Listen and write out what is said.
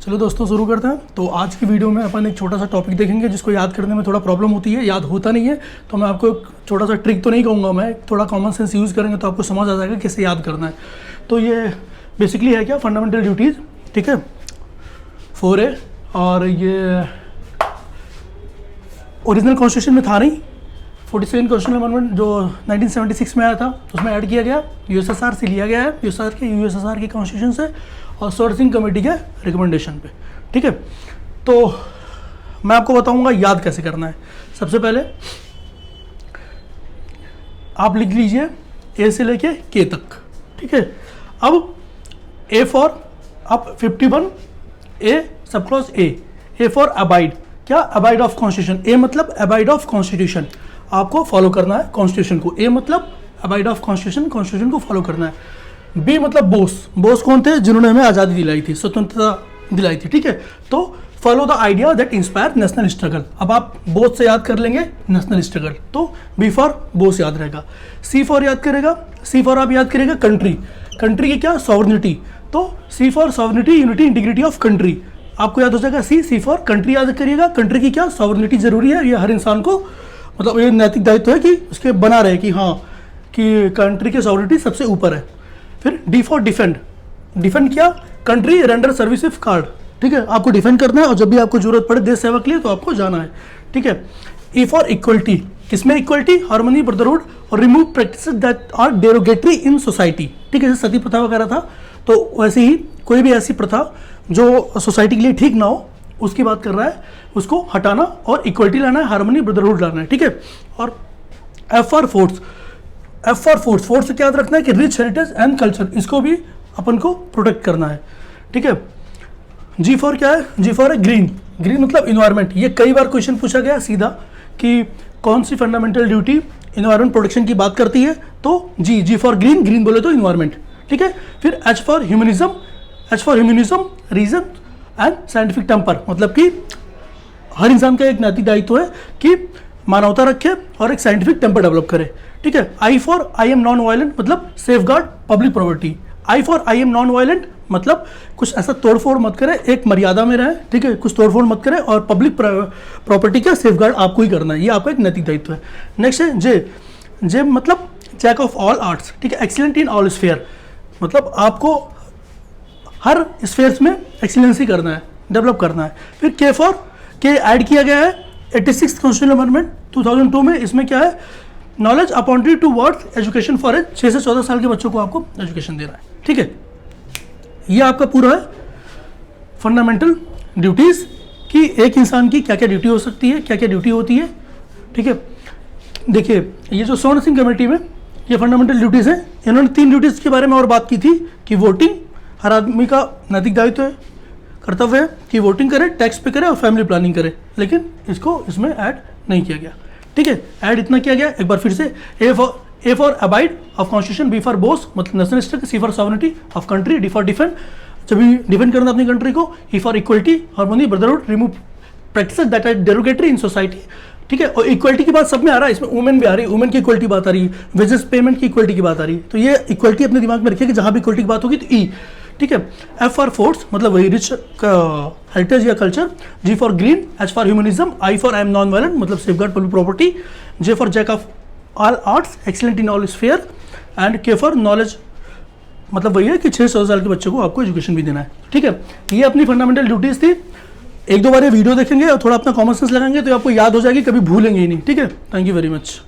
चलो दोस्तों शुरू करते हैं। तो आज की वीडियो में अपन एक छोटा सा टॉपिक देखेंगे जिसको याद करने में थोड़ा प्रॉब्लम होती है, याद होता नहीं है। तो मैं आपको एक छोटा सा ट्रिक तो नहीं कहूँगा, मैं थोड़ा कॉमन सेंस यूज़ करेंगे तो आपको समझ आ जाएगा कैसे याद करना है। तो ये बेसिकली है क्या, फंडामेंटल ड्यूटीज़, ठीक है, 4A। और ये ओरिजिनल कॉन्स्टिट्यूशन में था नहीं, 42nd कॉन्स्टिट्यूशनल अमेंडमेंट जो 1976 में आया था उसमें ऐड किया गया, यूएसएसआर से लिया गया है, यूएसएसआर के कॉन्स्टिट्यूशन से और सोर्सिंग कमेटी के रिकमेंडेशन पे, ठीक है। तो मैं आपको बताऊंगा याद कैसे करना है। सबसे पहले आप लिख लीजिए ए से लेके के तक, ठीक है। अब ए फॉर अब 51 A sub clause A for abide, क्या अबाइड ऑफ कॉन्स्टिट्यूशन, ए मतलब अबाइड ऑफ कॉन्स्टिट्यूशन, आपको फॉलो करना है कॉन्स्टिट्यूशन को। ए मतलब अबाइड ऑफ कॉन्स्टिट्यूशन, कॉन्स्टिट्यूशन को फॉलो करना है। बी मतलब बोस कौन थे, जिन्होंने हमें आज़ादी दिलाई थी, स्वतंत्रता दिलाई थी, ठीक है। तो follow the idea that inspire national struggle. अब आप बोस से याद कर लेंगे नेशनल स्ट्रगल, तो बी फॉर बोस याद रहेगा। सी फॉर याद करेगा, सी फॉर आप याद करेगा कंट्री, कंट्री की क्या, सॉवरेनिटी, तो C for sovereignty, unity, integrity of country, आपको याद हो जाएगा। सी फॉर कंट्री याद करिएगा, कंट्री की क्या, सॉवरेनिटी जरूरी है, ये हर इंसान को मतलब ये नैतिक दायित्व है कि उसके बना रहे कि हाँ कि कंट्री की सॉवरेनिटी सबसे ऊपर है। फिर डी फॉर डिफेंड, डिफेंड क्या, कंट्री रेंडर सर्विसेज कार्ड, ठीक है, आपको डिफेंड करना है और जब भी आपको जरूरत पड़े देश सेवा के लिए तो आपको जाना है, ठीक है। ई फॉर इक्वलिटी, किसमें इक्वलिटी, हार्मनी, ब्रदरहुड और remove practices that are derogatory in society, ठीक है। जैसे सती प्रथा वगैरह था तो वैसे ही कोई भी ऐसी प्रथा जो सोसाइटी के लिए ठीक ना हो उसकी बात कर रहा है, उसको हटाना और इक्वलिटी लाना है, हार्मनी, ब्रदरहुड लाना है, ठीक है। और F for force, F for force, force से क्या याद रखना है कि रिच हेरिटेज एंड कल्चर, इसको भी अपन को प्रोटेक्ट करना है, ठीक है। जी फॉर क्या है, जी फॉर है ग्रीन, ग्रीन मतलब इन्वायरमेंट। ये कई बार क्वेश्चन पूछा गया सीधा कि कौन सी फंडामेंटल ड्यूटी इन्वायरमेंट प्रोटेक्शन की बात करती है, तो जी फॉर ग्रीन, ग्रीन बोले तो इन्वायरमेंट, ठीक है। फिर H for humanism, H for humanism, reason and scientific temper, मतलब कि हर इंसान का एक नैतिक दायित्व है कि मानवता रखे और एक साइंटिफिक टेम्पर डेवलप करे, ठीक है। I for I am non violent, मतलब safeguard public property. I for I am non violent मतलब कुछ ऐसा तोड़फोड़ मत करे, एक मर्यादा में रहे, ठीक है, कुछ तोड़फोड़ मत करे और पब्लिक प्रॉपर्टी का सेफ गार्ड आपको ही करना है, ये आपका एक नैतिक दायित्व है। नेक्स्ट है जे मतलब जैक ऑफ ऑल आर्ट्स, ठीक है, एक्सीलेंट इन ऑल स्फेयर, मतलब आपको हर स्फेयर्स में एक्सीलेंसी करना है, डेवलप करना है। फिर के फॉर के ऐड किया गया है 86th कॉन्स्टिट्यूशनल अमेंडमेंट 2002 में, इसमें क्या है, knowledge opportunity to worth education for age, 6 से 14 साल के बच्चों को आपको एजुकेशन देना है, ठीक है। ये आपका पूरा है फंडामेंटल ड्यूटीज़ कि एक इंसान की क्या क्या ड्यूटी हो सकती है, क्या क्या ड्यूटी होती है, ठीक है। देखिए ये जो स्वर्ण सिंह कमेटी में ये फंडामेंटल ड्यूटीज़ हैं, इन्होंने 3 ड्यूटीज़ के बारे में और बात की थी कि वोटिंग हर आदमी का नैतिक दायित्व है, कर्तव्य है कि वोटिंग करे, टैक्स पे करे और फैमिली प्लानिंग करे, लेकिन इसको इसमें ऐड नहीं किया गया, ठीक है। ऐड इतना किया गया, एक बार फिर से, A for abide of constitution, B for Bose मतलब national state, C for sovereignty of country, D for defend, जब भी डिफेंड करना अपनी कंट्री को, E for equality, harmony, brotherhood, remove practices that are derogatory in society, ठीक है। और equality की बात सब में आ रहा है, इसमें वुमेन भी आ रही है, वुमेन की इक्वलिटी बात आ रही है, वेजेस पेमेंट की इक्वलिटी की बात आ रही है, तो ये इक्वलिटी अपने दिमाग में रखिए कि जहाँ भी इक्वलिटी की बात होगी तो ई, ठीक है। एफ फॉर फोर्स मतलब वही रिच हेरिटेज या culture, G for green, H for humanism, I for I am non violent मतलब safeguard public property, J for jack of all arts excellent in all sphere and K for knowledge मतलब वही है कि 6 से 14 साल के बच्चों को आपको एजुकेशन भी देना है, ठीक है। ये अपनी फंडामेंटल ड्यूटीज़ थी। एक दो बार ये वीडियो देखेंगे और थोड़ा अपना कॉमन सेंस लगाएंगे तो आपको याद हो जाएगी, कभी भूलेंगे ही नहीं, ठीक है। Thank you very much.